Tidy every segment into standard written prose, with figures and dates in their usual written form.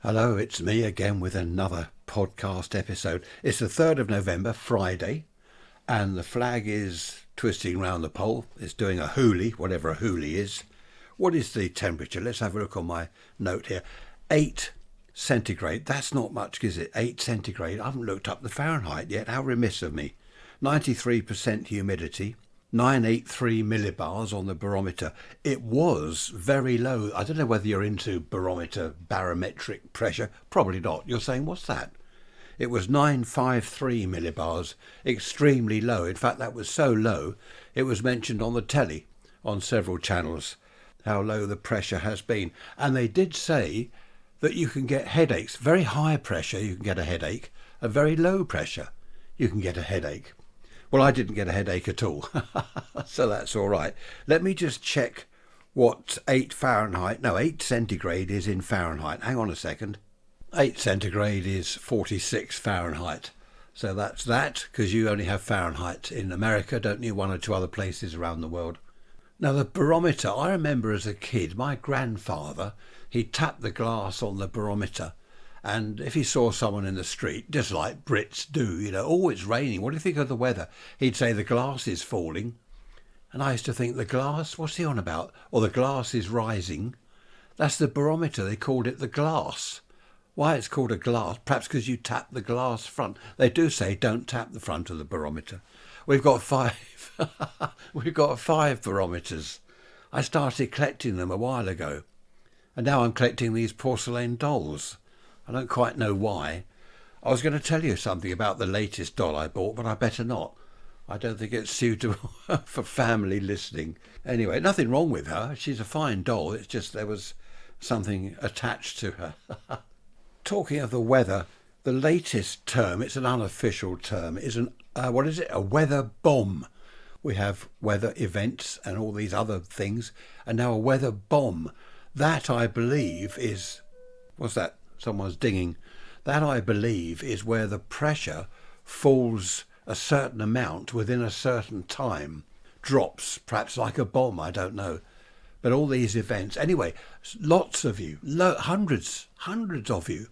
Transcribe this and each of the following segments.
Hello, it's me again with another podcast episode. It's the 3rd of November, Friday, and the flag is twisting round the pole. It's doing a hoolie, whatever a hoolie is. What is the temperature? Let's have a look on my note here. 8 centigrade. That's not much, is it? 8 centigrade. I haven't looked up the Fahrenheit yet. How remiss of me. 93% humidity. 983 millibars on the barometer. It was very low. I don't know whether you're into barometric pressure. Probably not. You're saying, what's that? It was 953 millibars, extremely low. In fact, that was so low, it was mentioned on the telly on several channels, how low the pressure has been. And they did say that you can get headaches. Very high pressure, you can get a headache. A very low pressure, you can get a headache. Well, I didn't get a headache at all, so that's all right. Let me just check what 8 centigrade is in Fahrenheit. Hang on a second. 8 centigrade is 46 Fahrenheit. So that's that, because you only have Fahrenheit in America, don't you? One or two other places around the world. Now, the barometer, I remember as a kid, my grandfather, he tapped the glass on the barometer. And if he saw someone in the street, just like Brits do, oh, it's raining, what do you think of the weather? He'd say the glass is falling. And I used to think, the glass, what's he on about? Or the glass is rising. That's the barometer, they called it the glass. Why it's called a glass? Perhaps because you tap the glass front. They do say don't tap the front of the barometer. We've got 5. We've got 5 barometers. I started collecting them a while ago. And now I'm collecting these porcelain dolls. I don't quite know why. I was going to tell you something about the latest doll I bought, but I better not. I don't think it's suitable for family listening. Anyway, nothing wrong with her. She's a fine doll. It's just there was something attached to her. Talking of the weather, the latest term, it's an unofficial term, is a weather bomb. We have weather events and all these other things, and now a weather bomb. That, I believe, is... What's that? Someone's dinging. That, I believe, is where the pressure falls a certain amount within a certain time. Drops, perhaps like a bomb, I don't know. But all these events. Anyway, lots of you, hundreds of you,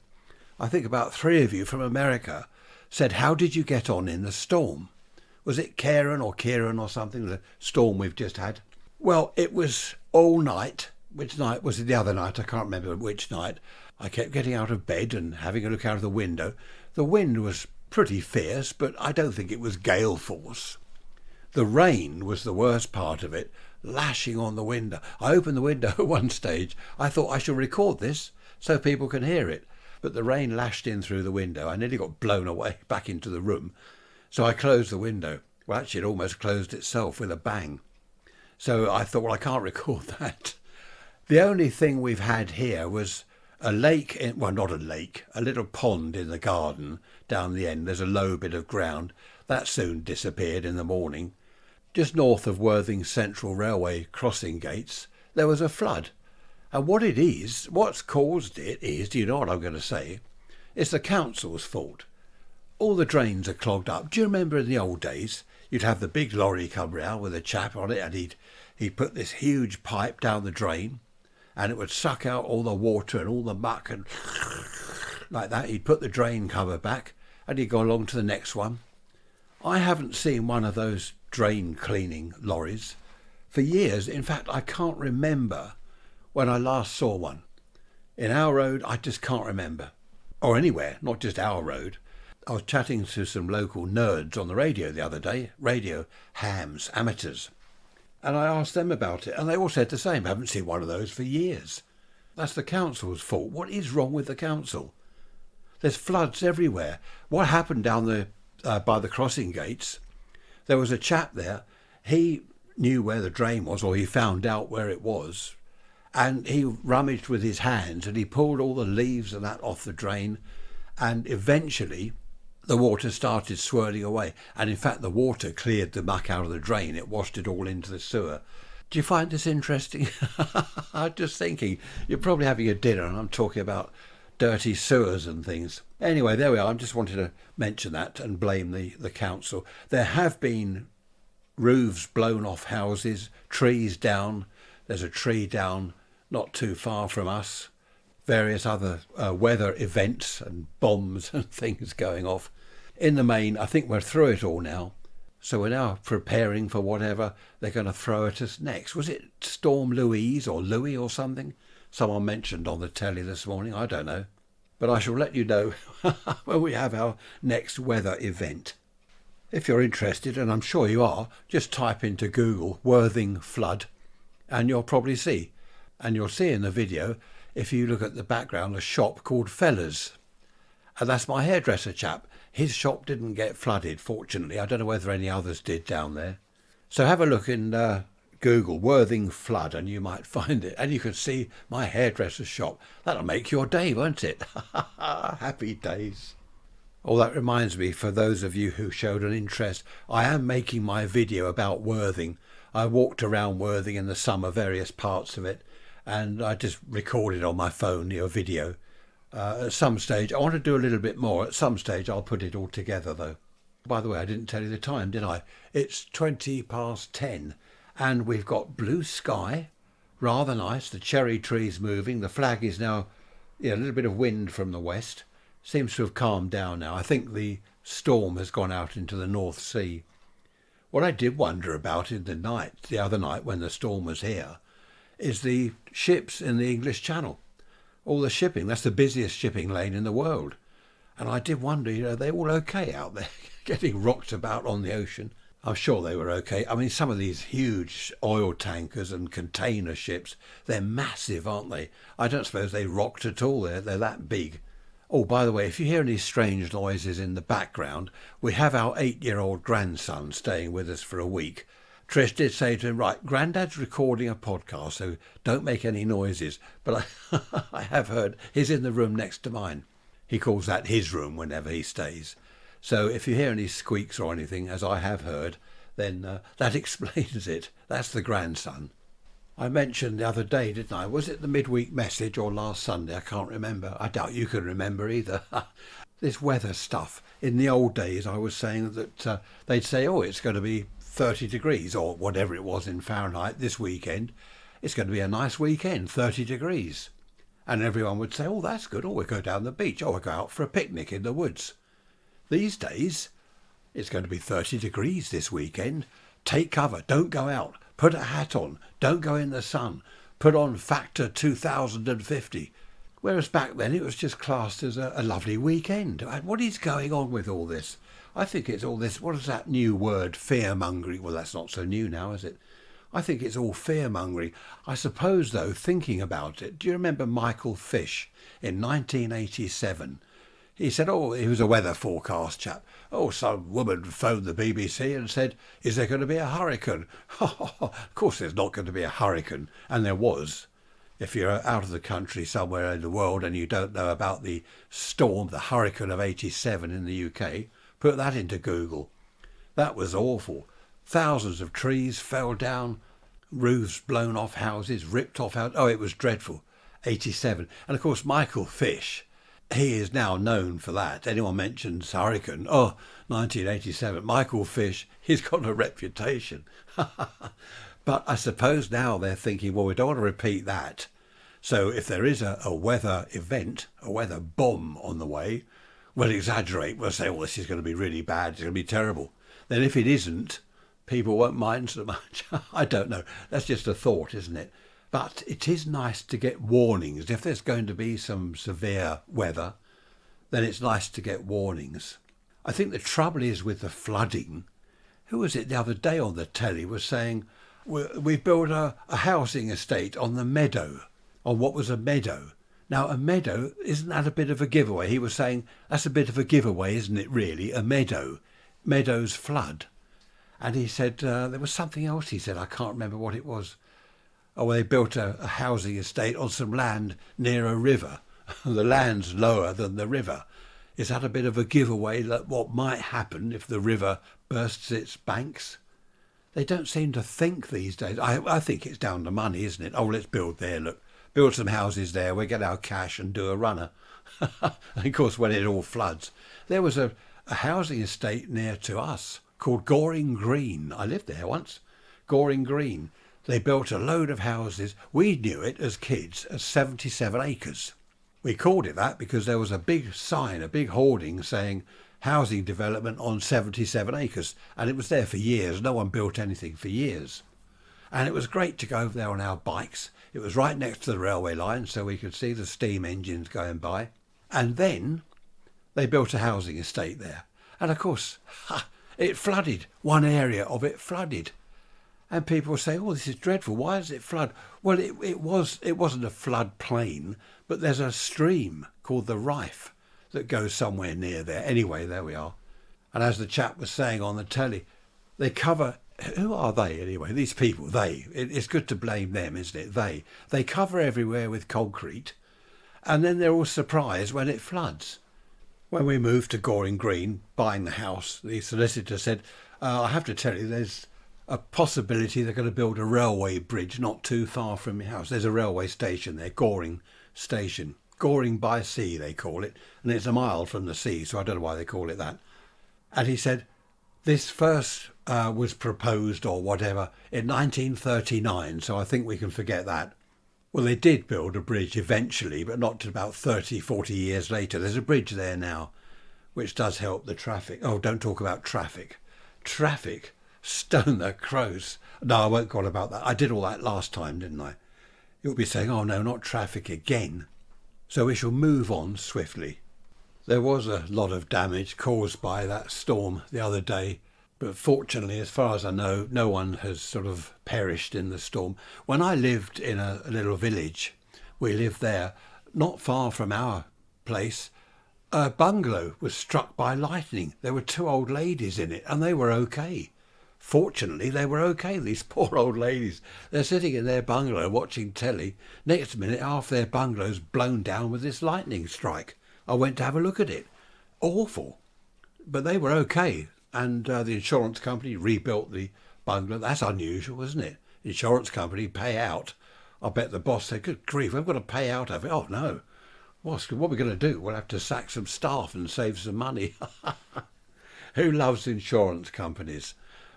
I think about 3 of you from America, said, how did you get on in the storm? Was it Kieran or something, the storm we've just had? Well, it was all night. Which night was it? The other night? I can't remember which night. I kept getting out of bed and having a look out of the window. The wind was pretty fierce, but I don't think it was gale force. The rain was the worst part of it, lashing on the window. I opened the window at one stage. I thought I shall record this so people can hear it. But the rain lashed in through the window. I nearly got blown away back into the room. So I closed the window. Well, actually, it almost closed itself with a bang. So I thought, well, I can't record that. The only thing we've had here was a lake, not a lake, a little pond in the garden down the end. There's a low bit of ground. That soon disappeared in the morning. Just north of Worthing Central Railway crossing gates, there was a flood. And what's caused it is, do you know what I'm going to say? It's the council's fault. All the drains are clogged up. Do you remember in the old days, you'd have the big lorry come round with a chap on it and he'd put this huge pipe down the drain, and it would suck out all the water and all the muck and like that. He'd put the drain cover back and he'd go along to the next one. I haven't seen one of those drain cleaning lorries for years. In fact, I can't remember when I last saw one. In our road, I just can't remember. Or anywhere, not just our road. I was chatting to some local nerds on the radio the other day, radio hams, amateurs. And I asked them about it, and they all said the same. I haven't seen one of those for years. That's the council's fault. What is wrong with the council? There's floods everywhere. What happened down by the crossing gates? There was a chap there. He knew where the drain was, or he found out where it was, and he rummaged with his hands, and he pulled all the leaves and that off the drain, and eventually the water started swirling away. And in fact, the water cleared the muck out of the drain. It washed it all into the sewer. Do you find this interesting? I'm just thinking, you're probably having a dinner and I'm talking about dirty sewers and things. Anyway, there we are. I just wanted to mention that and blame the council. There have been roofs blown off houses, trees down. There's a tree down not too far from us. various other weather events and bombs and things going off. In the main, I think we're through it all now. So we're now preparing for whatever they're going to throw at us next. Was it Storm Louise or Louis or something? Someone mentioned on the telly this morning. I don't know. But I shall let you know when we have our next weather event. If you're interested, and I'm sure you are, just type into Google Worthing flood and you'll probably see. And you'll see in the video, if you look at the background, a shop called Fellas. And that's my hairdresser chap. His shop didn't get flooded, fortunately. I don't know whether any others did down there. So have a look in Google Worthing flood and you might find it. And you can see my hairdresser's shop. That'll make your day, won't it? Happy days. Oh, that reminds me, for those of you who showed an interest, I am making my video about Worthing. I walked around Worthing in the summer, various parts of it, and I just recorded on my phone your video. At some stage, I want to do a little bit more. At some stage, I'll put it all together, though. By the way, I didn't tell you the time, did I? It's 10:20, and we've got blue sky, rather nice. The cherry tree's moving. The flag is now, a little bit of wind from the west. Seems to have calmed down now. I think the storm has gone out into the North Sea. What I did wonder about in the other night when the storm was here, is the ships in the English Channel. All the shipping, that's the busiest shipping lane in the world. And I did wonder, are they all okay out there, getting rocked about on the ocean? I'm sure they were okay. I mean, some of these huge oil tankers and container ships, they're massive, aren't they? I don't suppose they rocked at all. They're that big. Oh, by the way, if you hear any strange noises in the background, we have our 8-year-old grandson staying with us for a week. Trish did say to him, right, Grandad's recording a podcast, so don't make any noises. But I have heard he's in the room next to mine. He calls that his room whenever he stays. So if you hear any squeaks or anything, as I have heard, then that explains it. That's the grandson. I mentioned the other day, didn't I? Was it the midweek message or last Sunday? I can't remember. I doubt you can remember either. This weather stuff. In the old days, I was saying that they'd say, oh, it's going to be 30 degrees or whatever it was in Fahrenheit this weekend. It's going to be a nice weekend, 30 degrees. And everyone would say, oh, that's good. Oh, we'll go down the beach. Oh, we'll go out for a picnic in the woods. These days, it's going to be 30 degrees this weekend. Take cover. Don't go out. Put a hat on. Don't go in the sun. Put on factor 2050. Whereas back then it was just classed as a lovely weekend. What is going on with all this? I think it's all this, what is that new word, fear-mongering? Well, that's not so new now, is it? I think it's all fear-mongering. I suppose, though, thinking about it, do you remember Michael Fish in 1987? He said, he was a weather forecast chap. Some woman phoned the BBC and said, is there going to be a hurricane? Of course there's not going to be a hurricane. And there was. If you're out of the country somewhere in the world and you don't know about the storm, the hurricane of 87 in the UK, put that into Google. That was awful. Thousands of trees fell down, roofs blown off houses, ripped off houses. Oh, it was dreadful. 87. And of course, Michael Fish, he is now known for that. Anyone mentions hurricane, 1987. Michael Fish, he's got a reputation. But I suppose now they're thinking, well, we don't want to repeat that. So if there is a weather event, a weather bomb on the way, we'll exaggerate. We'll say, this is going to be really bad. It's going to be terrible. Then if it isn't, people won't mind so much. I don't know. That's just a thought, isn't it? But it is nice to get warnings. If there's going to be some severe weather, then it's nice to get warnings. I think the trouble is with the flooding. Who was it the other day on the telly was saying, we've built a housing estate on the meadow, on what was a meadow. Now, a meadow, isn't that a bit of a giveaway? He was saying, that's a bit of a giveaway, isn't it, really? A meadow. Meadows flood. And he said, there was something else he said, I can't remember what it was. They built a housing estate on some land near a river. The land's lower than the river. Is that a bit of a giveaway that what might happen if the river bursts its banks? They don't seem to think these days. I think it's down to money, isn't it? Let's build there, look. Build some houses there, we'll get our cash and do a runner. And of course, when it all floods. There was a housing estate near to us called Goring Green. I lived there once. Goring Green. They built a load of houses. We knew it as kids as 77 acres. We called it that because there was a big sign, a big hoarding saying housing development on 77 acres. And it was there for years. No one built anything for years. And it was great to go over there on our bikes. It was right next to the railway line, so we could see the steam engines going by. And then they built a housing estate there. And of course, it flooded. One area of it flooded. And people say, oh, this is dreadful. Why does it flood? Well, it wasn't a flood plain, but there's a stream called the Rife that goes somewhere near there. Anyway, there we are. And as the chap was saying on the telly, they cover... Who are they anyway? These people, they. It's good to blame them, isn't it? They cover everywhere with concrete, and then they're all surprised when it floods. When we moved to Goring Green, buying the house, the solicitor said, I have to tell you, there's a possibility they're going to build a railway bridge not too far from your house. There's a railway station there, Goring Station. Goring by Sea, they call it, and it's a mile from the sea, so I don't know why they call it that. And he said, this first was proposed or whatever in 1939, so I think we can forget that. Well, they did build a bridge eventually, but not till about 30, 40 years later. There's a bridge there now, which does help the traffic. Oh, don't talk about traffic. Traffic? Stone the crows. No, I won't go on about that. I did all that last time, didn't I? You'll be saying, oh no, not traffic again. So we shall move on swiftly. There was a lot of damage caused by that storm the other day, but fortunately, as far as I know, no one has sort of perished in the storm. When I lived in a little village, we lived there, not far from our place, a bungalow was struck by lightning. There were two old ladies in it, and they were okay. Fortunately, they were okay, these poor old ladies. They're sitting in their bungalow watching telly. Next minute, half their bungalow's blown down with this lightning strike. I went to have a look at it. Awful. But they were okay. And the insurance company rebuilt the bungalow. That's unusual, isn't it? Insurance company pay out. I bet the boss said, good grief, we've got to pay out of it. Oh, no. What are we going to do? We'll have to sack some staff and save some money. Who loves insurance companies?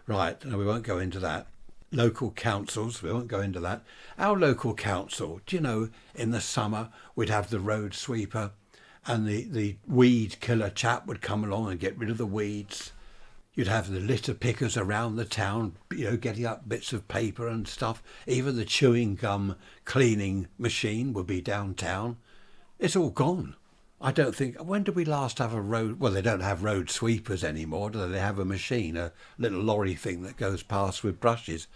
Right, no, we won't go into that. Local councils, we won't go into that. Our local council, do you know, in the summer we'd have the road sweeper, and the weed killer chap would come along and get rid of the weeds. You'd have the litter pickers around the town, you know, getting up bits of paper and stuff. Even the chewing gum cleaning machine would be downtown. It's all gone. I don't think... When did we last have a road... Well, they don't have road sweepers anymore, do they? They have a machine, a little lorry thing that goes past with brushes.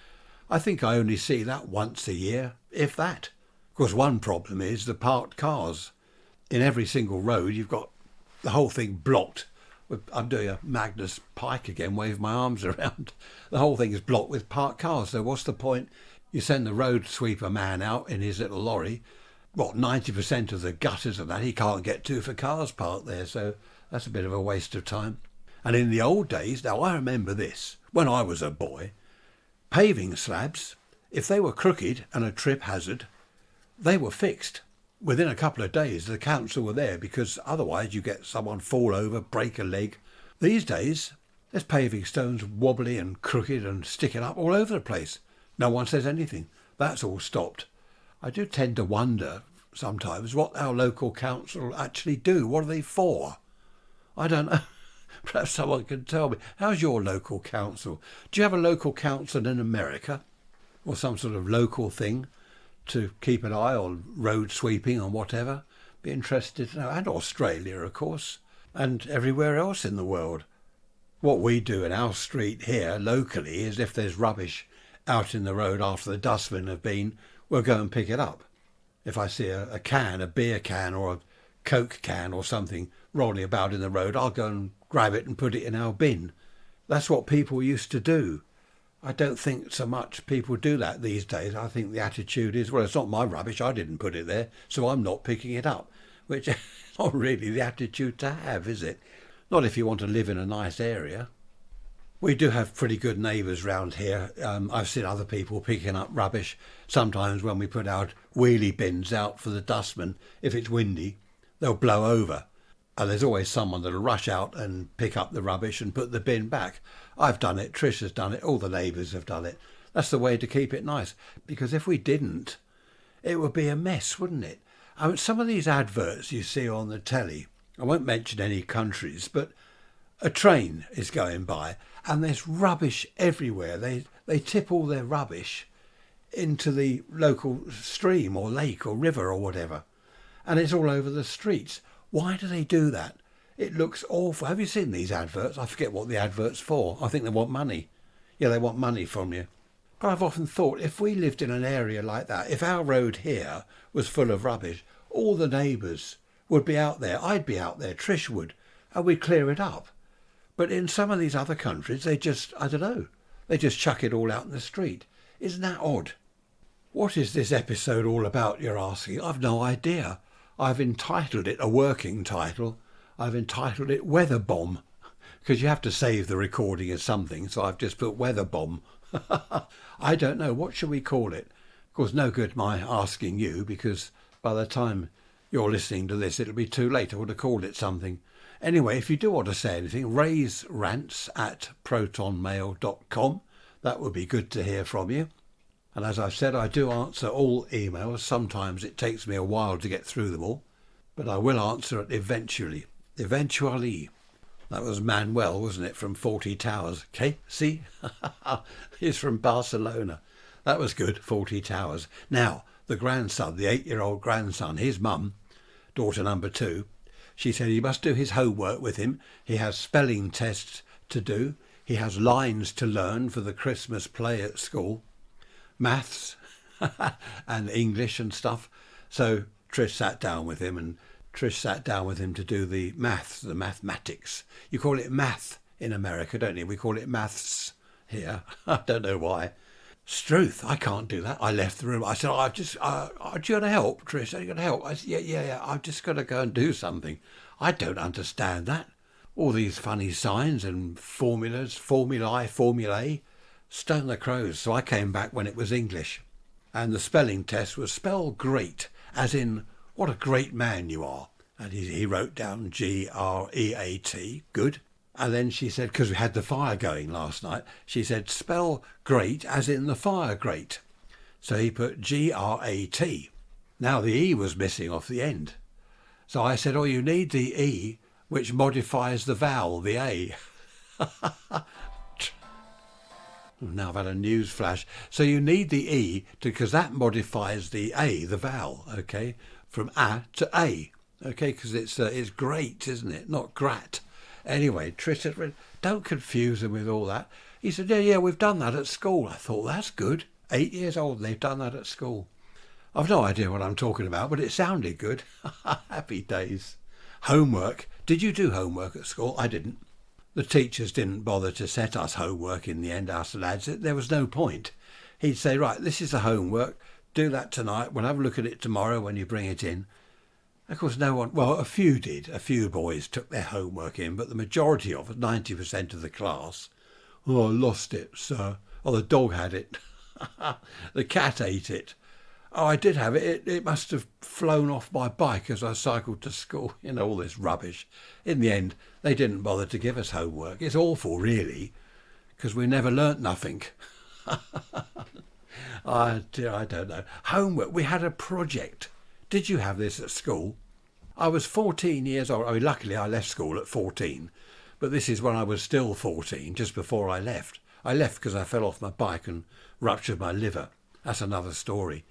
I think I only see that once a year, if that. Of course, one problem is the parked cars. In every single road, you've got the whole thing blocked. I'm doing a Magnus Pike again, wave my arms around. The whole thing is blocked with parked cars. So what's the point? You send the road sweeper man out in his little lorry. 90% of the gutters and that he can't get to for cars parked there. So that's a bit of a waste of time. And in the old days, now I remember this, when I was a boy, paving slabs, if they were crooked and a trip hazard, they were fixed. Within a couple of days, the council were there, because otherwise you get someone fall over, break a leg. These days, there's paving stones wobbly and crooked and sticking up all over the place. No one says anything. That's all stopped. I do tend to wonder sometimes what our local council actually do. What are they for? I don't know. Perhaps someone can tell me. How's your local council? Do you have a local council in America? Or some sort of local thing to keep an eye on road sweeping and whatever? Be interested to know. And Australia, of course, and everywhere else in the world. What we do in our street here locally is, if there's rubbish out in the road after the dustmen have been, we'll go and pick it up. If I see a can, a beer can or a Coke can or something rolling about in the road, I'll go and grab it and put it in our bin. That's what people used to do. I don't think so much people do that these days. I think the attitude is, well, it's not my rubbish, I didn't put it there, so I'm not picking it up. Which is not really the attitude to have, is it? Not if you want to live in a nice area. We do have pretty good neighbours round here. I've seen other people picking up rubbish. Sometimes when we put our wheelie bins out for the dustmen, if it's windy, they'll blow over. And there's always someone that'll rush out and pick up the rubbish and put the bin back. I've done it, Trish has done it, all the neighbours have done it. That's the way to keep it nice. Because if we didn't, it would be a mess, wouldn't it? Some of these adverts you see on the telly, I won't mention any countries, but a train is going by and there's rubbish everywhere. They tip all their rubbish into the local stream or lake or river or whatever, and it's all over the streets. Why do they do that? It looks awful. Have you seen these adverts? I forget what the advert's for. I think they want money. Yeah, they want money from you. But I've often thought, if we lived in an area like that, if our road here was full of rubbish, all the neighbours would be out there. I'd be out there, Trish would, and we'd clear it up. But in some of these other countries, they just, I don't know, they just chuck it all out in the street. Isn't that odd? What is this episode all about, you're asking? I've no idea. I've entitled it, a working title, I've entitled it Weather Bomb, because you have to save the recording as something, so I've just put Weather Bomb. I don't know, what should we call it? Of course, no good my asking you, because by the time you're listening to this, it'll be too late. I would have called it something. Anyway, if you do want to say anything, raise rants@protonmail.com. That would be good to hear from you. And as I've said, I do answer all emails. Sometimes it takes me a while to get through them all, but I will answer it eventually. Eventually. That was Manuel, wasn't it, from 40 Towers? Okay, see? He's from Barcelona. That was good, 40 Towers. Now, the grandson, the 8-year-old grandson, his mum, daughter number 2, she said he must do his homework with him. He has spelling tests to do. He has lines to learn for the Christmas play at school. Maths and English and stuff. So Trish sat down with him to do the maths, the mathematics. You call it math in America, don't you? We call it maths here. I don't know why. Struth, I can't do that. I left the room. I said, do you want to help, Trish? Are you going to help? I said, yeah. I've just got to go and do something. I don't understand that. All these funny signs and formulae. Stone the crows. So I came back when it was English. And the spelling test was spell great, as in, what a great man you are. And he wrote down Great. Good. And then she said, because we had the fire going last night, she said, spell great as in the fire grate. So he put Grat. Now the E was missing off the end. So I said, you need the E, which modifies the vowel, the A. Now I've had a news flash. So you need the E because that modifies the A, the vowel, okay, from A to A, okay, because it's great, isn't it? Not grat. Anyway, Trish said, don't confuse them with all that. He said, yeah, we've done that at school. I thought, that's good. 8 years old and they've done that at school. I've no idea what I'm talking about, but it sounded good. Happy days. Homework. Did you do homework at school? I didn't. The teachers didn't bother to set us homework in the end, us lads. There was no point. He'd say, right, this is the homework. Do that tonight. We'll have a look at it tomorrow when you bring it in. Of course, no one, well, a few did. A few boys took their homework in, but the majority of us, 90% of the class, I lost it, sir. The dog had it. The cat ate it. I did have it. It must have flown off my bike as I cycled to school. All this rubbish. In the end, they didn't bother to give us homework. It's awful, really, because we never learnt nothing. I don't know. Homework. We had a project. Did you have this at school? I was 14 years old. Luckily I left school at 14, but this is when I was still 14, just before I left. I left because I fell off my bike and ruptured my liver. That's another story.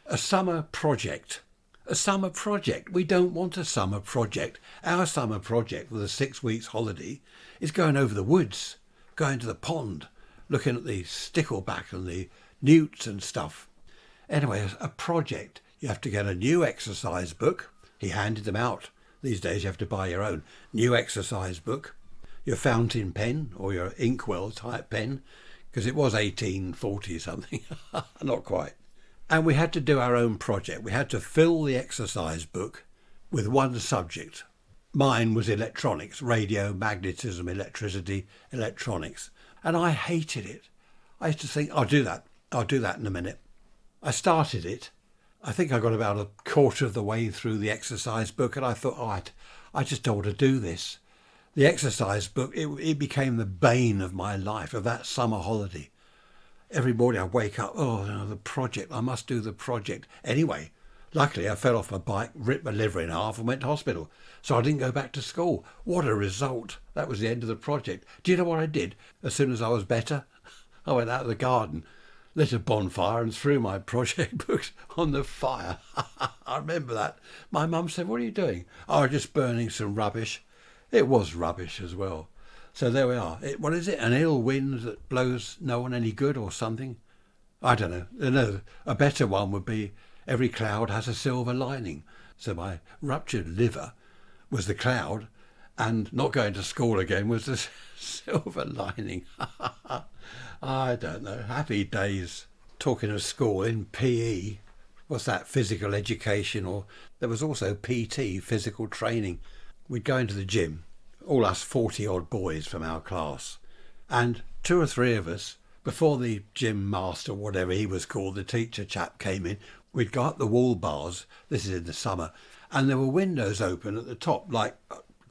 A summer project. A summer project. We don't want a summer project. Our summer project with a 6 weeks holiday is going over the woods, going to the pond, looking at the stickleback and the newts and stuff. Anyway, a project. You have to get a new exercise book. He handed them out. These days you have to buy your own new exercise book, your fountain pen or your inkwell type pen, because it was 1840 something, not quite. And we had to do our own project. We had to fill the exercise book with one subject. Mine was electronics, radio, magnetism, electricity, electronics. And I hated it. I used to think, I'll do that in a minute. I started it. I think I got about a quarter of the way through the exercise book and I thought, I just don't want to do this. The exercise book, it became the bane of my life, of that summer holiday. Every morning I wake up, the project, I must do the project. Anyway, Luckily, I fell off my bike, ripped my liver in half and went to hospital. So I didn't go back to school. What a result. That was the end of the project. Do you know what I did? As soon as I was better, I went out of the garden, lit a bonfire and threw my project books on the fire. I remember that. My mum said, "What are you doing?" "Oh, just burning some rubbish." It was rubbish as well. So there we are. What is it? An ill wind that blows no one any good or something? I don't know. No, a better one would be every cloud has a silver lining. So my ruptured liver was the cloud, and not going to school again was the silver lining. I don't know. Happy days. Talking of school, in PE, what's that, physical education, or there was also PT, physical training. We'd go into the gym, all us 40-odd boys from our class, and 2 or 3 of us, before the gym master, whatever he was called, the teacher chap came in, we'd go up the wall bars, this is in the summer, and there were windows open at the top, like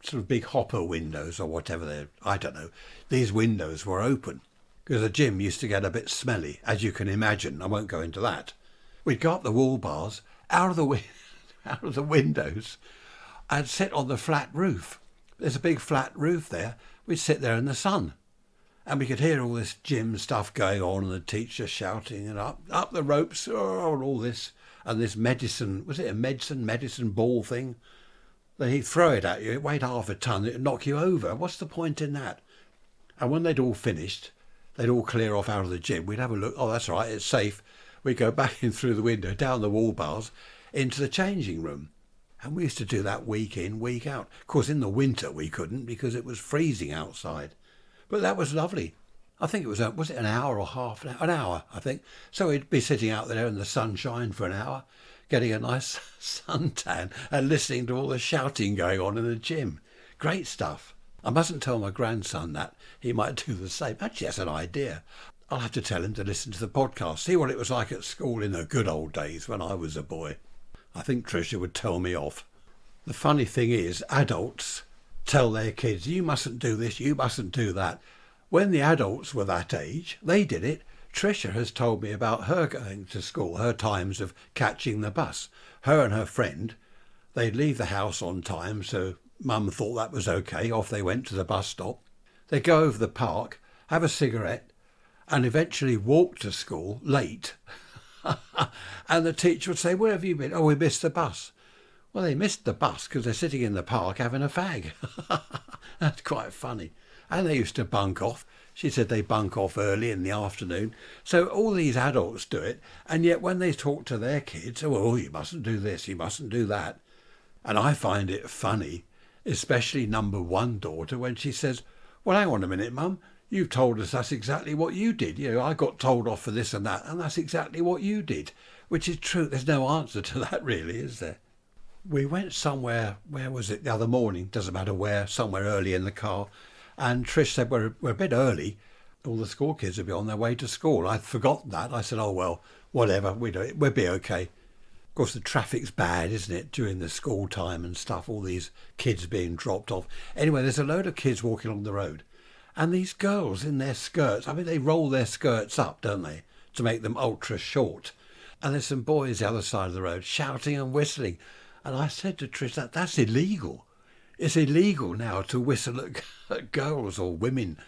sort of big hopper windows or whatever they're, I don't know. These windows were open because the gym used to get a bit smelly, as you can imagine. I won't go into that. We'd go up the wall bars, out of the windows, and sit on the flat roof. There's a big flat roof there. We'd sit there in the sun. And we could hear all this gym stuff going on and the teacher shouting and up the ropes, oh, and all this. And this medicine, was it a medicine ball thing? Then he'd throw it at you. It weighed half a ton. It'd knock you over. What's the point in that? And when they'd all finished, they'd all clear off out of the gym. We'd have a look. Oh, that's right. It's safe. We'd go back in through the window, down the wall bars, into the changing room. And we used to do that week in, week out. Of course, in the winter we couldn't because it was freezing outside. But that was lovely. I think it was it an hour or half an hour? An hour, I think. So we'd be sitting out there in the sunshine for an hour, getting a nice suntan and listening to all the shouting going on in the gym. Great stuff. I mustn't tell my grandson that. He might do the same. Actually, that's an idea. I'll have to tell him to listen to the podcast, see what it was like at school in the good old days when I was a boy. I think Tricia would tell me off. The funny thing is, adults tell their kids, you mustn't do this, you mustn't do that. When the adults were that age, they did it. Tricia has told me about her going to school, her times of catching the bus. Her and her friend, they'd leave the house on time, so Mum thought that was okay. Off they went to the bus stop. They'd go over the park, have a cigarette, and eventually walk to school late. And the teacher would say, "Where have you been?" "Oh, we missed the bus." Well, they missed the bus because they're sitting in the park having a fag. That's quite funny. And they used to bunk off. She said they bunk off early in the afternoon. So all these adults do it. And yet when they talk to their kids, "Oh, you mustn't do this, you mustn't do that." And I find it funny, especially number 1 daughter, when she says, "Well, hang on a minute, Mum. You've told us that's exactly what you did. You know, I got told off for this and that, and that's exactly what you did." Which is true. There's no answer to that, really, is there? We went somewhere, where was it, the other morning, doesn't matter where, somewhere early in the car, and Trish said, we're a bit early, all the school kids will be on their way to school. I'd forgotten that. I said, "Oh, well, whatever, we'll be okay." Of course, the traffic's bad, isn't it, during the school time and stuff, all these kids being dropped off. Anyway, there's a load of kids walking along the road, and these girls in their skirts, I mean, they roll their skirts up, don't they, to make them ultra short. And there's some boys the other side of the road shouting and whistling. And I said to Trish, that's illegal. It's illegal now to whistle at girls or women.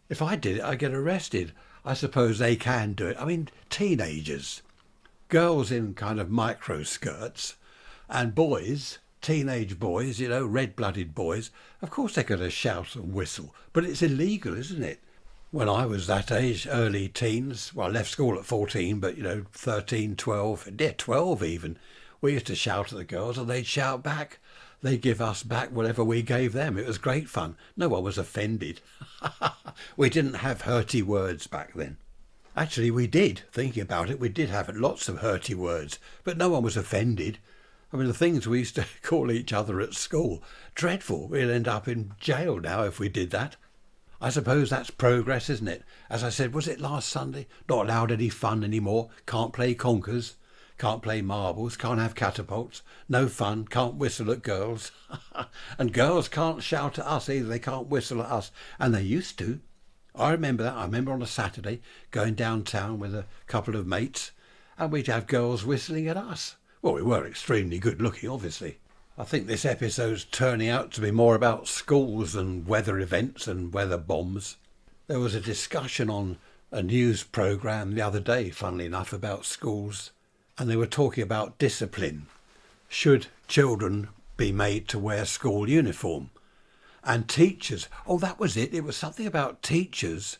If I did it, I'd get arrested. I suppose they can do it. I mean, teenagers, girls in kind of micro skirts, and boys, teenage boys, you know, red-blooded boys, of course they're going to shout and whistle. But it's illegal, isn't it? When I was that age, early teens, well, I left school at 14, but, 13, 12, 12 even, we used to shout at the girls and they'd shout back. They'd give us back whatever we gave them. It was great fun. No one was offended. We didn't have hurty words back then. Actually, we did. Thinking about it, we did have lots of hurty words, but no one was offended. I mean, the things we used to call each other at school, dreadful. We'd end up in jail now if we did that. I suppose that's progress, isn't it? As I said, was it last Sunday? Not allowed any fun anymore. Can't play conkers. Can't play marbles. Can't have catapults. No fun. Can't whistle at girls. And girls can't shout at us either. They can't whistle at us. And they used to. I remember that. I remember on a Saturday going downtown with a couple of mates, and we'd have girls whistling at us. Well, we were extremely good looking, obviously. I think this episode's turning out to be more about schools and weather events and weather bombs. There was a discussion on a news programme the other day, funnily enough, about schools, and they were talking about discipline. Should children be made to wear school uniform? And teachers, that was it. It was something about teachers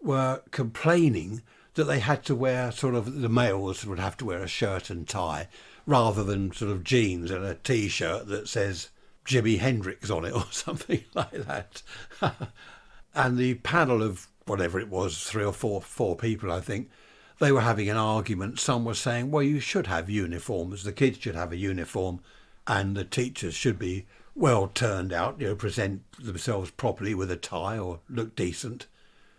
were complaining that they had to wear the males would have to wear a shirt and tie rather than sort of jeans and a T-shirt that says Jimi Hendrix on it or something like that. And the panel of whatever it was, three or four people, I think, they were having an argument. Some were saying, well, you should have uniforms. The kids should have a uniform and the teachers should be well turned out, present themselves properly with a tie or look decent,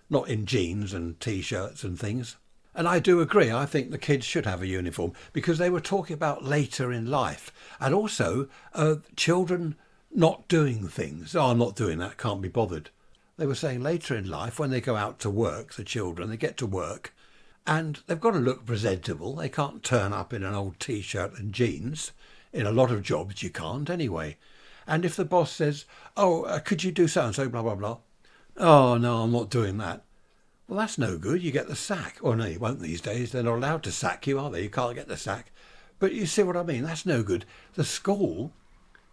not in jeans and T-shirts and things. And I do agree. I think the kids should have a uniform because they were talking about later in life and also children not doing things. Oh, I'm not doing that, can't be bothered. They were saying later in life when they go out to work, the children, they get to work and they've got to look presentable. They can't turn up in an old T-shirt and jeans. In a lot of jobs you can't anyway. And if the boss says, could you do so-and-so, blah, blah, blah. Oh, no, I'm not doing that. Well, that's no good. You get the sack. Oh, no, you won't these days. They're not allowed to sack you, are they? You can't get the sack. But you see what I mean? That's no good. The school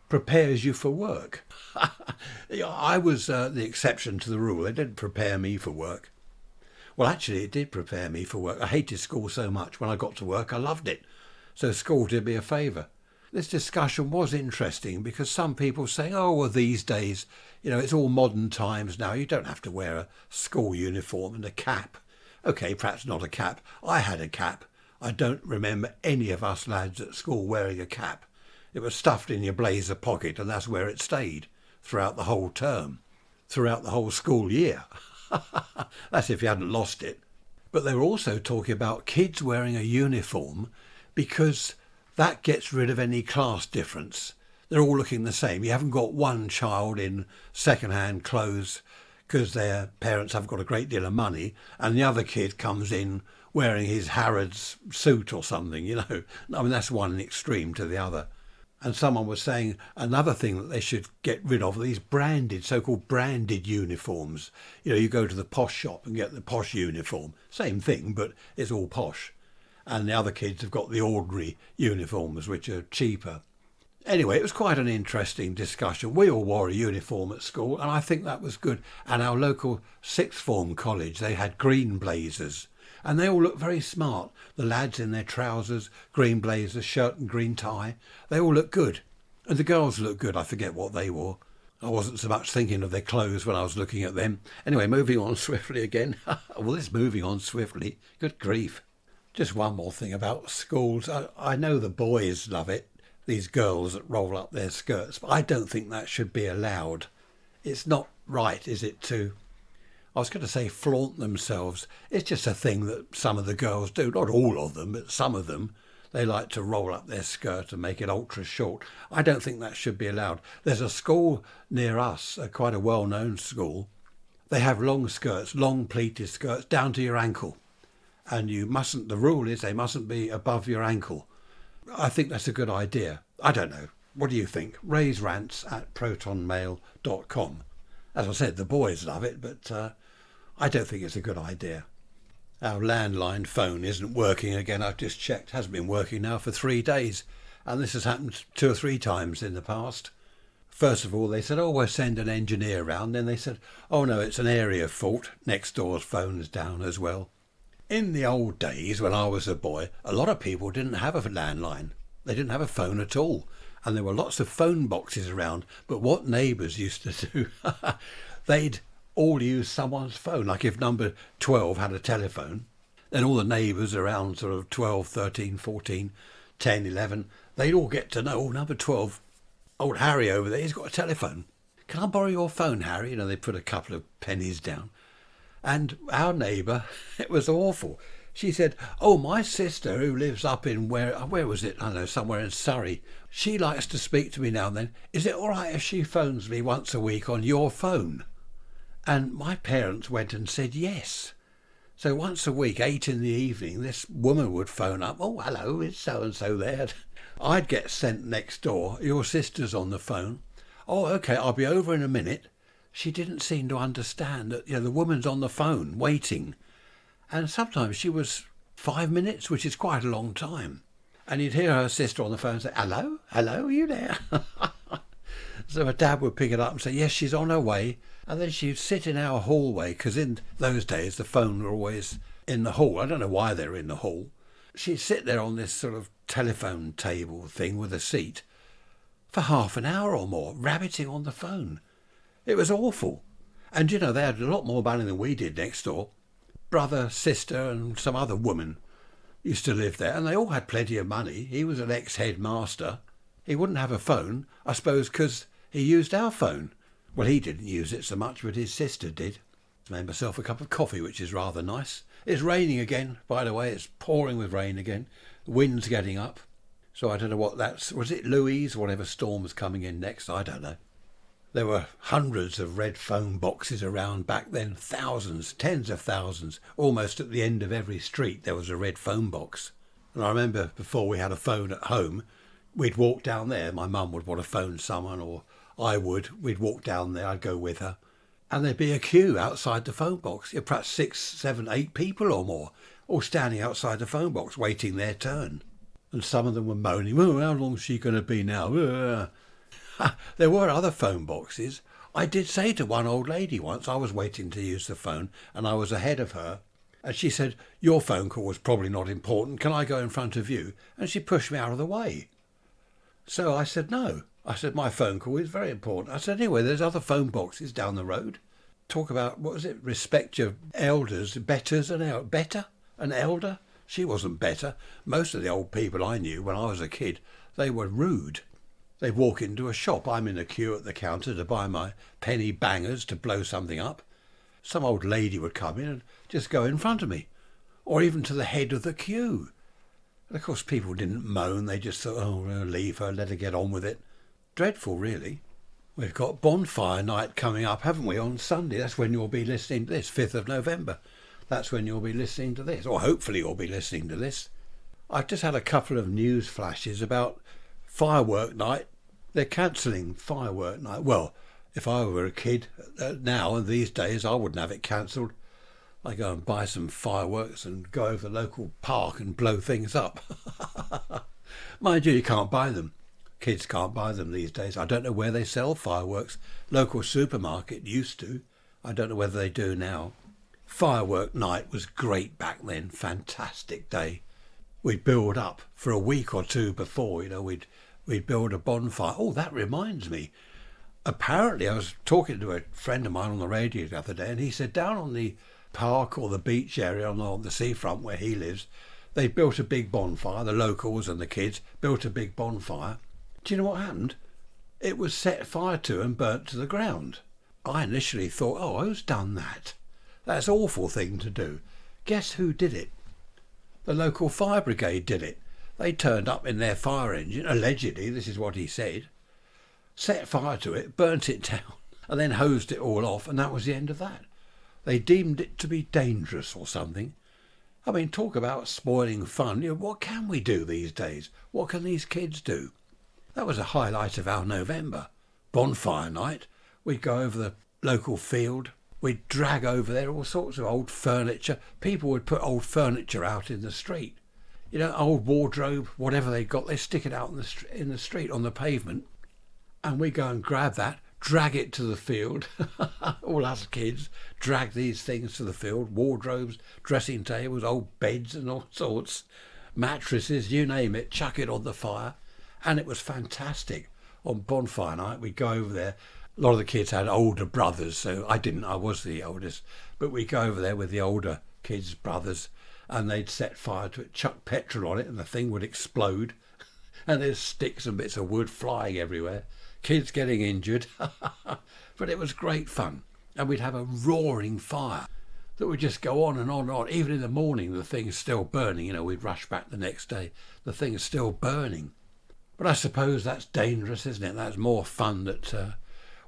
prepares you for work. I was the exception to the rule. They didn't prepare me for work. Well, actually, it did prepare me for work. I hated school so much. When I got to work, I loved it. So school did me a favour. This discussion was interesting because some people say, these days, it's all modern times now. You don't have to wear a school uniform and a cap. OK, perhaps not a cap. I had a cap. I don't remember any of us lads at school wearing a cap. It was stuffed in your blazer pocket and that's where it stayed throughout the whole term, throughout the whole school year. That's if you hadn't lost it. But they were also talking about kids wearing a uniform because that gets rid of any class difference. They're all looking the same. You haven't got one child in second-hand clothes because their parents have got a great deal of money and the other kid comes in wearing his Harrods suit or something, I mean, that's one extreme to the other. And someone was saying another thing that they should get rid of, these so-called branded uniforms. You go to the posh shop and get the posh uniform. Same thing, but it's all posh. And the other kids have got the ordinary uniforms, which are cheaper. Anyway, it was quite an interesting discussion. We all wore a uniform at school, and I think that was good. And our local sixth form college, they had green blazers. And they all looked very smart. The lads in their trousers, green blazers, shirt and green tie. They all looked good. And the girls looked good. I forget what they wore. I wasn't so much thinking of their clothes when I was looking at them. Anyway, moving on swiftly again. Well, it's moving on swiftly. Good grief. Just one more thing about schools. I know the boys love it, these girls that roll up their skirts, but I don't think that should be allowed. It's not right, is it, I was going to say flaunt themselves. It's just a thing that some of the girls do. Not all of them, but some of them. They like to roll up their skirt and make it ultra short. I don't think that should be allowed. There's a school near us, quite a well-known school. They have long skirts, long pleated skirts down to your ankle. And the rule is they mustn't be above your ankle. I think that's a good idea. I don't know. What do you think? Raise rants at protonmail.com. As I said, the boys love it, but I don't think it's a good idea. Our landline phone isn't working again. I've just checked. It hasn't been working now for 3 days. And this has happened 2 or 3 times in the past. First of all, they said, we'll send an engineer round. Then they said, no, it's an area fault. Next door's phone's down as well. In the old days, when I was a boy, a lot of people didn't have a landline. They didn't have a phone at all. And there were lots of phone boxes around. But what neighbours used to do, they'd all use someone's phone. Like if number 12 had a telephone, then all the neighbours around sort of 12, 13, 14, 10, 11, they'd all get to know, number 12, old Harry over there, he's got a telephone. Can I borrow your phone, Harry? They put a couple of pennies down. And our neighbour, it was awful. She said, my sister who lives up in where was it? I don't know, somewhere in Surrey. She likes to speak to me now and then. Is it all right if she phones me once a week on your phone? And my parents went and said yes. So once a week, 8 in the evening, this woman would phone up. Oh, hello, it's so-and-so there. I'd get sent next door, your sister's on the phone. Oh, okay, I'll be over in a minute. She didn't seem to understand that, the woman's on the phone waiting. And sometimes she was 5 minutes, which is quite a long time. And you'd hear her sister on the phone say, hello, are you there? So her dad would pick it up and say, yes, she's on her way. And then she'd sit in our hallway, because in those days the phone were always in the hall. I don't know why they were in the hall. She'd sit there on this sort of telephone table thing with a seat for half an hour or more, rabbiting on the phone. It was awful. And, they had a lot more money than we did next door. Brother, sister and some other woman used to live there, and they all had plenty of money. He was an ex-headmaster. He wouldn't have a phone, I suppose, because he used our phone. Well, he didn't use it so much, but his sister did. Made myself a cup of coffee, which is rather nice. It's raining again, by the way. It's pouring with rain again. The wind's getting up. So I don't know what that's... Was it Louise, whatever storm's coming in next? I don't know. There were hundreds of red phone boxes around back then. Thousands, tens of thousands. Almost at the end of every street there was a red phone box. And I remember before we had a phone at home, we'd walk down there. My mum would want to phone someone, or I would. We'd walk down there. I'd go with her. And there'd be a queue outside the phone box. Perhaps 6, 7, 8 people or more, all standing outside the phone box waiting their turn. And some of them were moaning, oh, how long is she going to be now? There were other phone boxes. I did say to one old lady once, I was waiting to use the phone and I was ahead of her. And she said, your phone call was probably not important. Can I go in front of you? And she pushed me out of the way. So I said, no. I said, my phone call is very important. I said, anyway, there's other phone boxes down the road. Talk about, what was it? Respect your elders, betters and better, an elder. She wasn't better. Most of the old people I knew when I was a kid, they were rude. They'd walk into a shop. I'm in a queue at the counter to buy my penny bangers to blow something up. Some old lady would come in and just go in front of me, or even to the head of the queue. And of course people didn't moan. They just thought, oh, we'll leave her, let her get on with it. Dreadful, really. We've got bonfire night coming up, haven't we, on Sunday? That's when you'll be listening to this, 5th of November. That's when you'll be listening to this, or hopefully you'll be listening to this. I've just had a couple of news flashes about firework night. They're cancelling firework night. Well, if I were a kid now and these days, I wouldn't have it cancelled. I go and buy some fireworks and go over the local park and blow things up. Mind you, you can't buy them. Kids can't buy them these days. I don't know where they sell fireworks. Local supermarket used to. I don't know whether they do now. Firework night was great back then. Fantastic day. We'd build up for a week or two before, we'd build a bonfire. Oh, that reminds me. Apparently, I was talking to a friend of mine on the radio the other day, and he said down on the park or the beach area on the seafront where he lives, they built a big bonfire. The locals and the kids built a big bonfire. Do you know what happened? It was set fire to and burnt to the ground. I initially thought, oh, who's done that? That's an awful thing to do. Guess who did it? The local fire brigade did it. They turned up in their fire engine, allegedly, this is what he said, set fire to it, burnt it down, and then hosed it all off, and that was the end of that. They deemed it to be dangerous or something. I mean, talk about spoiling fun. What can we do these days? What can these kids do? That was a highlight of our November. Bonfire night. We'd go over the local field. We'd drag over there all sorts of old furniture. People would put old furniture out in the street. Old wardrobe, whatever they got, they stick it out in the street on the pavement. And we go and grab that, drag it to the field. All us kids drag these things to the field. Wardrobes, dressing tables, old beds and all sorts. Mattresses, you name it, chuck it on the fire. And it was fantastic. On bonfire night, we'd go over there. A lot of the kids had older brothers, so I didn't. I was the oldest. But we'd go over there with the older kids' brothers, and they'd set fire to it, chuck petrol on it, and the thing would explode. And there's sticks and bits of wood flying everywhere. Kids getting injured. But it was great fun. And we'd have a roaring fire that would just go on and on and on. Even in the morning, the thing's still burning. We'd rush back the next day. The thing's still burning. But I suppose that's dangerous, isn't it? That's more fun that...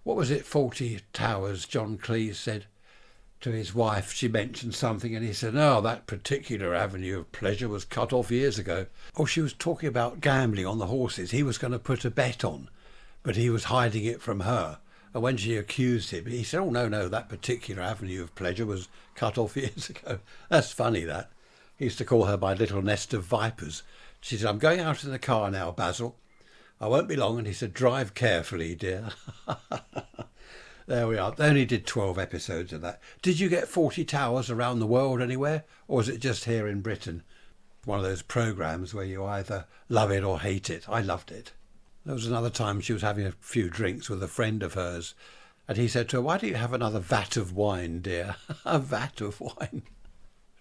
what was it, 40 Towers, John Cleese said? to his wife, she mentioned something and he said, "Oh, that particular avenue of pleasure was cut off years ago." Oh, she was talking about gambling on the horses. He was going to put a bet on, but he was hiding it from her. And when she accused him, he said, "Oh, no, that particular avenue of pleasure was cut off years ago." That's funny, that. He used to call her my little nest of vipers. She said, "I'm going out in the car now, Basil. I won't be long." And he said, "Drive carefully, dear." There we are. They only did 12 episodes of that. Did you get 40 Towers around the world anywhere? Or was it just here in Britain? One of those programmes where you either love it or hate it. I loved it. There was another time she was having a few drinks with a friend of hers. And he said to her, "Why don't you have another vat of wine, dear?" A vat of wine.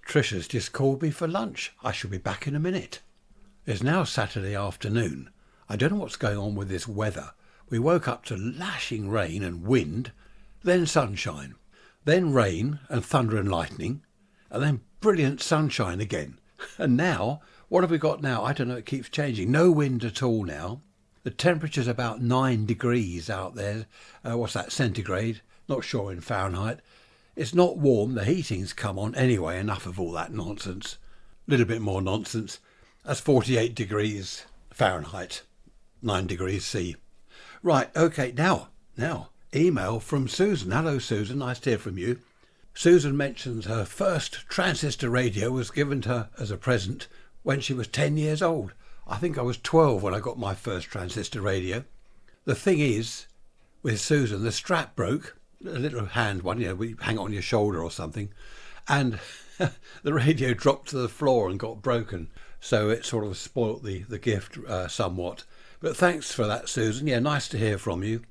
Trisha's just called me for lunch. I shall be back in a minute. It's now Saturday afternoon. I don't know what's going on with this weather. We woke up to lashing rain and wind, then sunshine, then rain and thunder and lightning, and then brilliant sunshine again. And now, what have we got now? I don't know, it keeps changing. No wind at all now. The temperature's about 9 degrees out there. What's that, centigrade? Not sure in Fahrenheit. It's not warm. The heating's come on. Anyway, enough of all that nonsense. A little bit more nonsense. That's 48 degrees Fahrenheit, 9 degrees C. Right, OK, now, email from Susan. Hello, Susan, nice to hear from you. Susan mentions her first transistor radio was given to her as a present when she was 10 years old. I think I was 12 when I got my first transistor radio. The thing is, with Susan, the strap broke, a little hand one, we hang it on your shoulder or something, and the radio dropped to the floor and got broken. So it sort of spoilt the gift somewhat. But thanks for that, Susan. Yeah, nice to hear from you.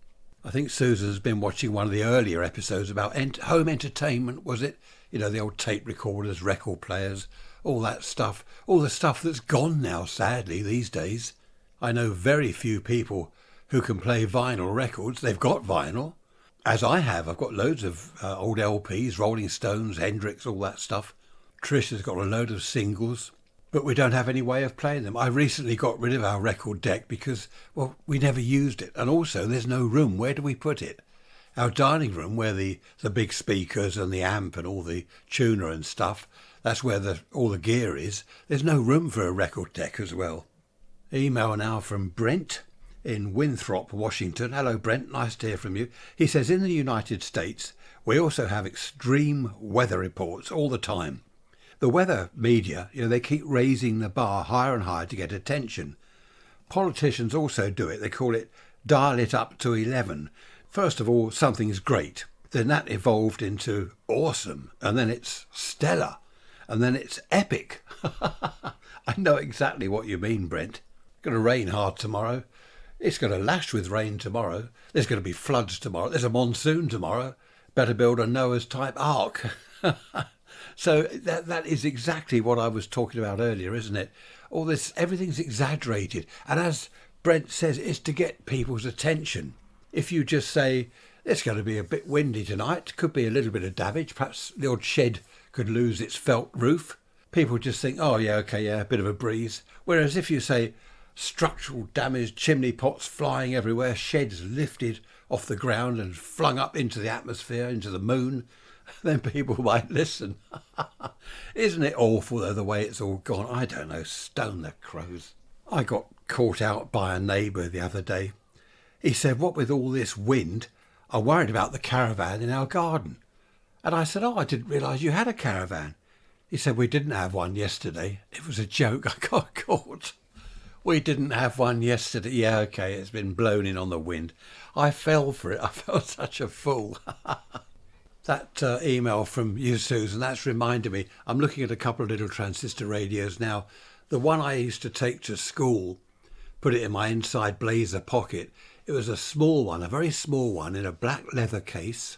I think Susan's been watching one of the earlier episodes about home entertainment, was it? The old tape recorders, record players, all that stuff. All the stuff that's gone now, sadly, these days. I know very few people who can play vinyl records. They've got vinyl, as I have. I've got loads of old LPs, Rolling Stones, Hendrix, all that stuff. Trish has got a load of singles. But we don't have any way of playing them. I recently got rid of our record deck because, well, we never used it. And also, there's no room. Where do we put it? Our dining room, where the big speakers and the amp and all the tuner and stuff, that's where all the gear is. There's no room for a record deck as well. Email now from Brent in Winthrop, Washington. Hello, Brent. Nice to hear from you. He says, in the United States, we also have extreme weather reports all the time. The weather media, they keep raising the bar higher and higher to get attention. Politicians also do it. They call it dial it up to 11. First of all, something's great. Then that evolved into awesome. And then it's stellar. And then it's epic. I know exactly what you mean, Brent. It's going to rain hard tomorrow. It's going to lash with rain tomorrow. There's going to be floods tomorrow. There's a monsoon tomorrow. Better build a Noah's type ark. So that is exactly what I was talking about earlier, isn't it? All this, everything's exaggerated. And as Brent says, it's to get people's attention. If you just say, it's going to be a bit windy tonight, could be a little bit of damage, perhaps the odd shed could lose its felt roof, people just think, oh yeah, okay, yeah, a bit of a breeze. Whereas if you say, structural damage, chimney pots flying everywhere, sheds lifted off the ground and flung up into the atmosphere, into the moon, then people might listen. Isn't it awful, though, the way it's all gone? I don't know, stone the crows. I got caught out by a neighbour the other day. He said, what with all this wind, I'm worried about the caravan in our garden. And I said, oh, I didn't realise you had a caravan. He said, we didn't have one yesterday. It was a joke. I got caught. We didn't have one yesterday. Yeah, okay, it's been blown in on the wind. I fell for it. I felt such a fool. That email from you, Susan, that's reminded me. I'm looking at a couple of little transistor radios now. The one I used to take to school, put it in my inside blazer pocket. It was a small one, a very small one, in a black leather case.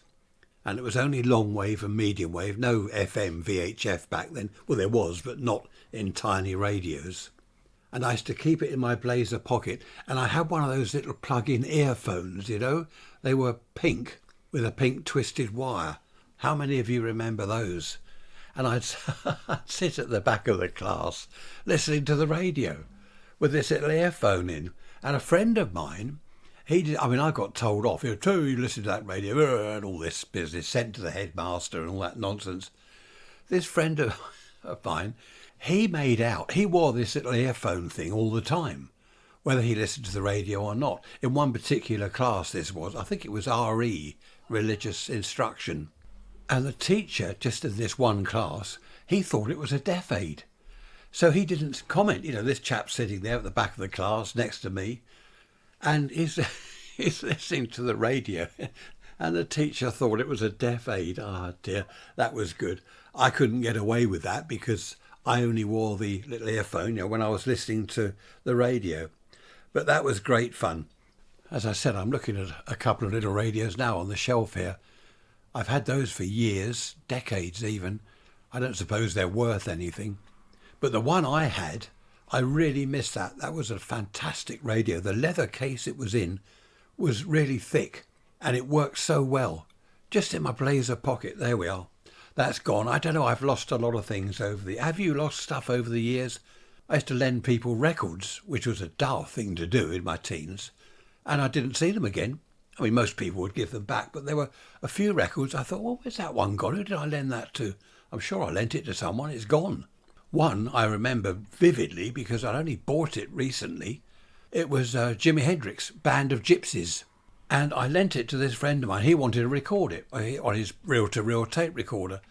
And it was only long wave and medium wave, no FM, VHF back then. Well, there was, but not in tiny radios. And I used to keep it in my blazer pocket. And I had one of those little plug-in earphones, They were pink, with a pink twisted wire. How many of you remember those? And I'd sit at the back of the class listening to the radio with this little earphone in. And a friend of mine, He did. I mean, I got told off. You listen to that radio and all this business, sent to the headmaster and all that nonsense. This friend of mine, he made out he wore this little earphone thing all the time, whether he listened to the radio or not. In one particular class, this was, I think it was RE, religious instruction, and the teacher, just in this one class, he thought it was a deaf aid. So he didn't comment. This chap sitting there at the back of the class next to me, and he's listening to the radio, and the teacher thought it was a deaf aid. Ah, dear, that was good. I couldn't get away with that because I only wore the little earphone, when I was listening to the radio. But that was great fun. As I said, I'm looking at a couple of little radios now on the shelf here. I've had those for years, decades even. I don't suppose they're worth anything. But the one I had, I really missed that. That was a fantastic radio. The leather case it was in was really thick and it worked so well. Just in my blazer pocket. There we are. That's gone. I don't know. I've lost a lot of things over the... Have you lost stuff over the years? I used to lend people records, which was a dull thing to do in my teens, and I didn't see them again. I mean, most people would give them back, but there were a few records. I thought, well, where's that one gone? Who did I lend that to? I'm sure I lent it to someone. It's gone. One I remember vividly because I'd only bought it recently. It was Jimi Hendrix, Band of Gypsies. And I lent it to this friend of mine. He wanted to record it on his reel-to-reel tape recorder.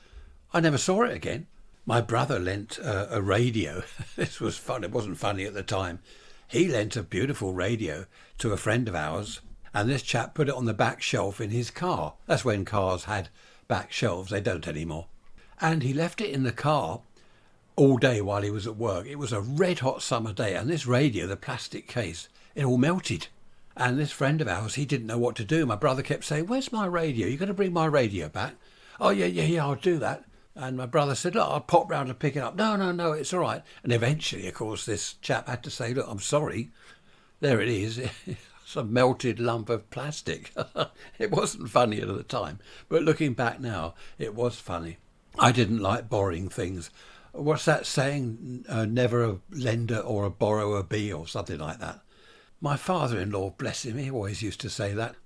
I never saw it again. My brother lent a radio. This was fun. It wasn't funny at the time. He lent a beautiful radio to a friend of ours, and this chap put it on the back shelf in his car. That's when cars had back shelves. They don't anymore. And he left it in the car all day while he was at work. It was a red-hot summer day, and this radio, the plastic case, it all melted. And this friend of ours, he didn't know what to do. My brother kept saying, where's my radio? You're going to bring my radio back? Oh, yeah, I'll do that. And my brother said, look, I'll pop round and pick it up. No, it's all right. And eventually, of course, this chap had to say, look, I'm sorry. There it is. It's a melted lump of plastic. It wasn't funny at the time. But looking back now, it was funny. I didn't like borrowing things. What's that saying? Never a lender or a borrower be, or something like that. My father-in-law, bless him, he always used to say that.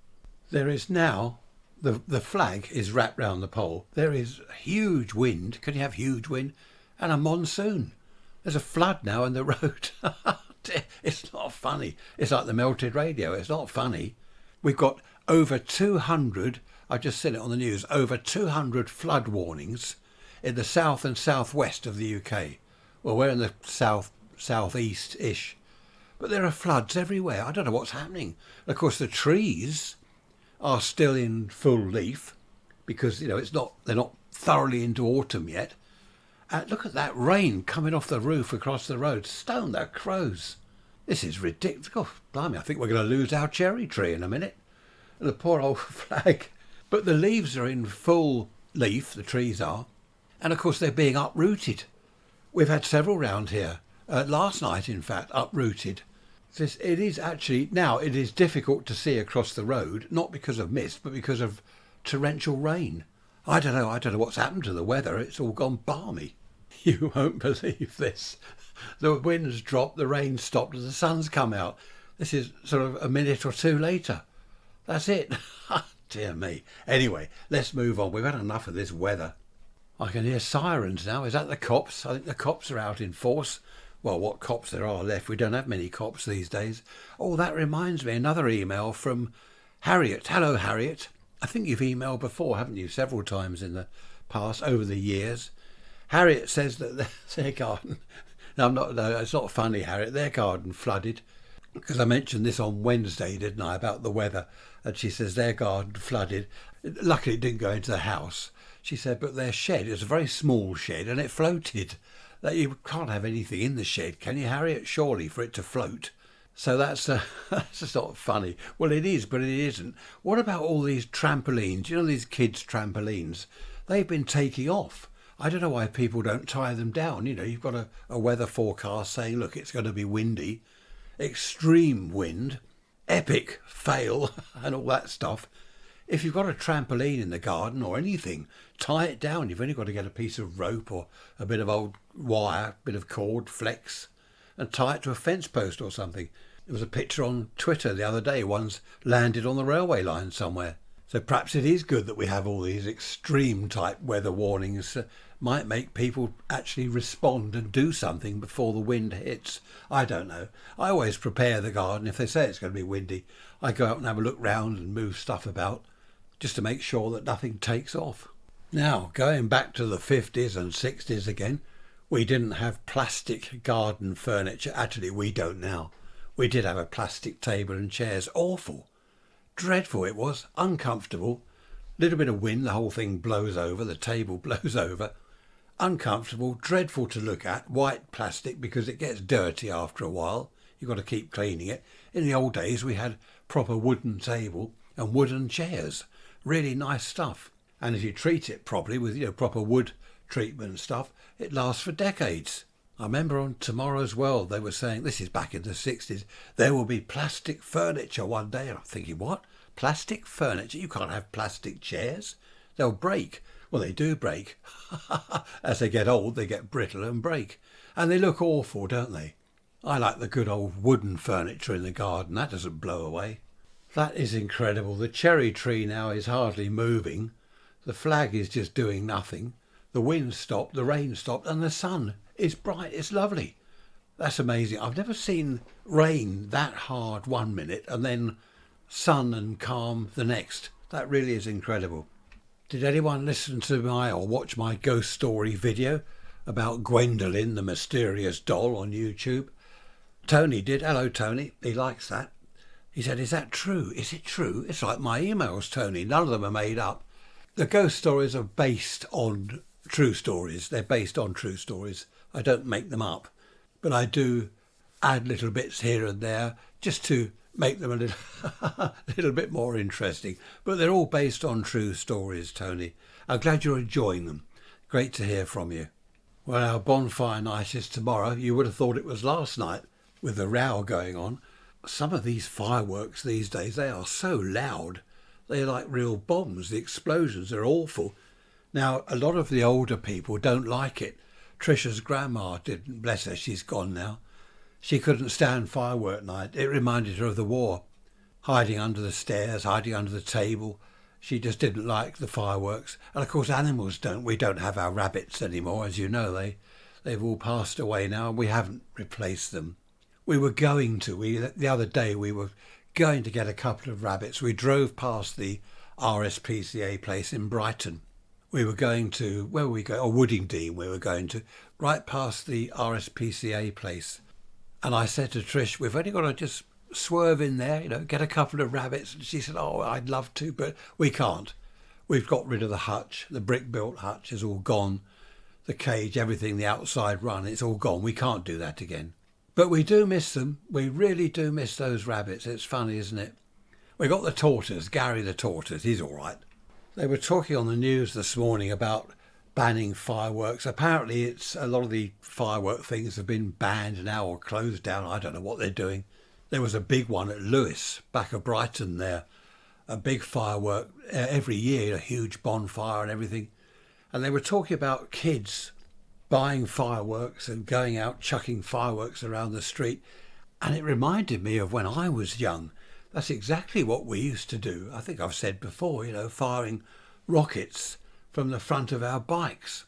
There is now, the flag is wrapped round the pole. There is huge wind. Can you have huge wind? And a monsoon. There's a flood now in the road. It's not funny. It's like the melted radio. It's not funny. We've got over 200, I just seen it on the news, over 200 flood warnings in the south and southwest of the UK. Well, we're in the southeast-ish. But there are floods everywhere. I don't know what's happening. Of course, the trees are still in full leaf because, they're not thoroughly into autumn yet. And look at that rain coming off the roof across the road. Stone the crows. This is ridiculous. Oh, blimey, I think we're going to lose our cherry tree in a minute. The poor old flag. But the leaves are in full leaf, the trees are. And of course, they're being uprooted. We've had several round here. Last night, in fact, uprooted. It is difficult to see across the road, not because of mist, but because of torrential rain. I don't know what's happened to the weather. It's all gone balmy. You won't believe this. The wind's dropped, the rain stopped, and the sun's come out. This is sort of a minute or two later. That's it. Dear me. Anyway, let's move on. We've had enough of this weather. I can hear sirens now. Is that the cops? I think the cops are out in force. Well, what cops there are left. We don't have many cops these days. Oh, that reminds me, another email from Harriet. Hello, Harriet. I think you've emailed before, haven't you? Several times in the past, over the years. Harriet says that their garden... No, it's not funny, Harriet. Their garden flooded. Because I mentioned this on Wednesday, didn't I, about the weather. And she says their garden flooded. Luckily, it didn't go into the house. She said, but their shed, it's a very small shed, and it floated. That you can't have anything in the shed, can you, Harriet? Surely, for it to float. So that's just not funny. Well, it is, but it isn't. What about all these trampolines? You know, these kids' trampolines? They've been taking off. I don't know why people don't tie them down. You've got a weather forecast saying, look, it's going to be windy, extreme wind, epic fail, and all that stuff. If you've got a trampoline in the garden or anything, tie it down. You've only got to get a piece of rope or a bit of old wire, bit of cord, flex, and tie it to a fence post or something. There was a picture on Twitter the other day. One's landed on the railway line somewhere. So perhaps it is good that we have all these extreme type weather warnings. Might make people actually respond and do something before the wind hits. I don't know. I always prepare the garden. If they say it's going to be windy, I go out and have a look round and move stuff about just to make sure that nothing takes off. Now, going back to the 50s and 60s again, we didn't have plastic garden furniture. Actually, we don't now. We did have a plastic table and chairs. Awful. Dreadful it was. Uncomfortable. Little bit of wind, the whole thing blows over. The table blows over. Uncomfortable. Dreadful to look at. White plastic because it gets dirty after a while. You've got to keep cleaning it. In the old days, we had proper wooden table and wooden chairs. Really nice stuff. And if you treat it properly with proper wood treatment and stuff, it lasts for decades. I remember on Tomorrow's World they were saying, this is back in the 60s, there will be plastic furniture one day. And I'm thinking, what? Plastic furniture? You can't have plastic chairs. They'll break. Well, they do break. As they get old, they get brittle and break. And they look awful, don't they? I like the good old wooden furniture in the garden. That doesn't blow away. That is incredible. The cherry tree now is hardly moving. The flag is just doing nothing. The wind stopped, the rain stopped, and the sun is bright. It's lovely. That's amazing. I've never seen rain that hard one minute and then sun and calm the next. That really is incredible. Did anyone listen to or watch my ghost story video about Gwendolyn, the mysterious doll, on YouTube? Tony did. Hello, Tony. He likes that. He said, is that true? Is it true? It's like my emails, Tony. None of them are made up. The ghost stories are based on true stories. They're based on true stories. I don't make them up. But I do add little bits here and there just to make them a little bit more interesting. But they're all based on true stories, Tony. I'm glad you're enjoying them. Great to hear from you. Well, our bonfire night is tomorrow. You would have thought it was last night with the row going on. Some of these fireworks these days, they are so loud. They're like real bombs. The explosions are awful. Now, a lot of the older people don't like it. Trisha's grandma didn't. Bless her, she's gone now. She couldn't stand firework night. It reminded her of the war. Hiding under the stairs, hiding under the table. She just didn't like the fireworks. And of course animals don't. We don't have our rabbits anymore, as you know. They've all passed away now and we haven't replaced them. The other day we were going to get a couple of rabbits. We drove past the RSPCA place in Brighton. We were going to, where were we going? Oh, Woodingdean we were going to, right past the RSPCA place. And I said to Trish, we've only got to just swerve in there, get a couple of rabbits. And she said, oh, I'd love to, but we can't. We've got rid of the hutch. The brick-built hutch is all gone. The cage, everything, the outside run, it's all gone. We can't do that again. But we do miss them. We really do miss those rabbits. It's funny, isn't it? We got the tortoise, Gary the tortoise. He's all right. They were talking on the news this morning about banning fireworks. Apparently, it's a lot of the firework things have been banned now or closed down. I don't know what they're doing. There was a big one at Lewes, back of Brighton there. A big firework every year, a huge bonfire and everything. And they were talking about kids buying fireworks and going out chucking fireworks around the street. And it reminded me of when I was young. That's exactly what we used to do. I think I've said before, firing rockets from the front of our bikes.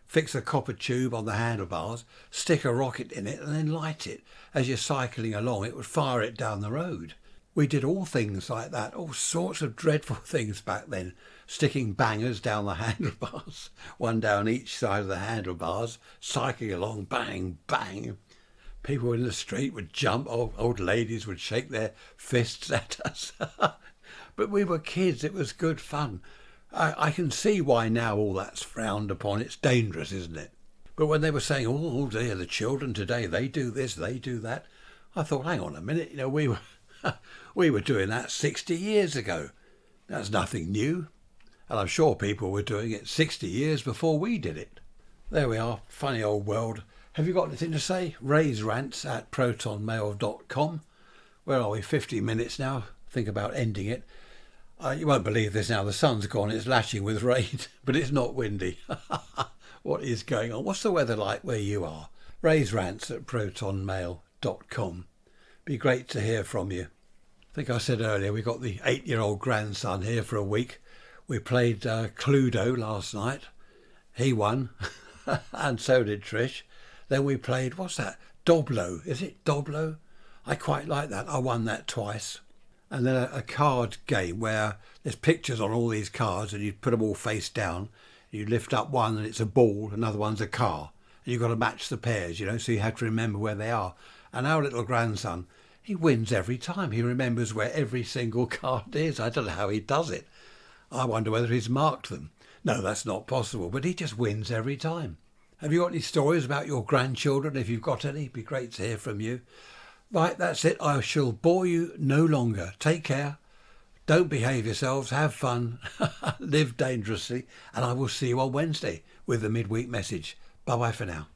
Fix a copper tube on the handlebars, stick a rocket in it and then light it. As you're cycling along, it would fire it down the road. We did all things like that, all sorts of dreadful things back then. Sticking bangers down the handlebars, one down each side of the handlebars, cycling along, bang, bang. People in the street would jump, old ladies would shake their fists at us. But we were kids, it was good fun. I can see why now all that's frowned upon. It's dangerous, isn't it? But when they were saying, oh dear, the children today, they do this, they do that, I thought, hang on a minute, we were doing that 60 years ago. That's nothing new. And I'm sure people were doing it 60 years before we did it. There we are, funny old world. Have you got anything to say? Raise rants at protonmail.com. Where are we? 50 minutes now. Think about ending it. You won't believe this now. The sun's gone. It's lashing with rain, but it's not windy. What is going on? What's the weather like where you are? Raise rants at protonmail.com. Be great to hear from you. I think I said earlier we got the 8-year-old grandson here for a week. We played Cluedo last night. He won, and so did Trish. Then we played, what's that? Doblo. Is it Doblo? I quite like that. I won that twice. And then a card game where there's pictures on all these cards and you put them all face down. You lift up one and it's a ball, another one's a car. And you've got to match the pairs, so you have to remember where they are. And our little grandson, he wins every time. He remembers where every single card is. I don't know how he does it. I wonder whether he's marked them. No, that's not possible, but he just wins every time. Have you got any stories about your grandchildren? If you've got any, it'd be great to hear from you. Right, that's it. I shall bore you no longer. Take care. Don't behave yourselves. Have fun. Live dangerously. And I will see you on Wednesday with the midweek message. Bye-bye for now.